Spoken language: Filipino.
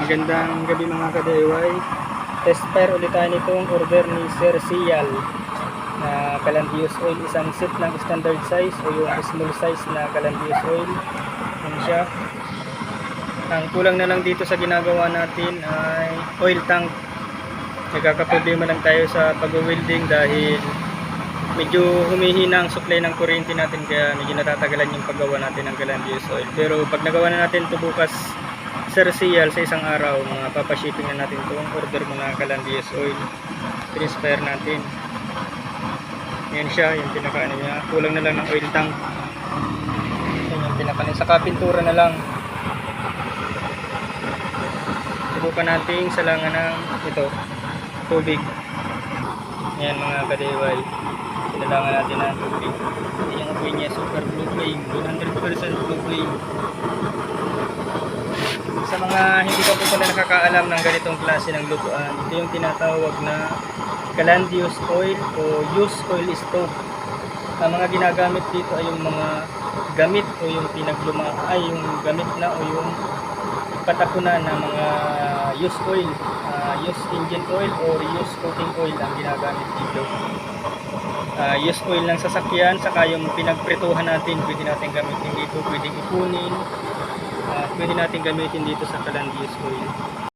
Magandang gabi mga ka-DIY. Test fire ulit tayo nitong order ni Sir Sial na Calandius oil. Isang set ng standard size o yung small size na Calandius oil. Yan siya. Ang kulang na lang dito sa ginagawa natin ay oil tank. Nagkakaproblema lang tayo sa pag-welding dahil medyo humihina ang supply ng kuryente natin, kaya medyo natatagalan yung paggawa natin ng Calandius oil. Pero pag nagawa na natin ito bukas, Sir Sial, sa isang araw, papashipping na natin itong order mo na Calandius oil. Transfer natin. Yan siya, yung pinakaano niya. Kulang na lang ng oil tank. Yan yung pinakaano. Saka pintura na lang. Subukan natin salangan ng ito, tubig. Yan mga ka-DIY. Sinalangan natin ng tubig. Yung apoy niya, super blue flame. 100% blue flame. Sa mga hindi pa po pala nakakaalam ng ganitong klase ng lutuan, ito yung tinatawag na Calandius oil o used oil stove. Ang mga ginagamit dito ay yung mga gamit o yung yung gamit na o yung patapunan ng mga used oil, used engine oil or used cooking oil ang ginagamit dito. Used oil ng sasakyan, saka yung pinagprituhan natin, pwede natin gamitin dito, pwedeng ipunin. Pwede natin gamitin dito sa Calandius oil.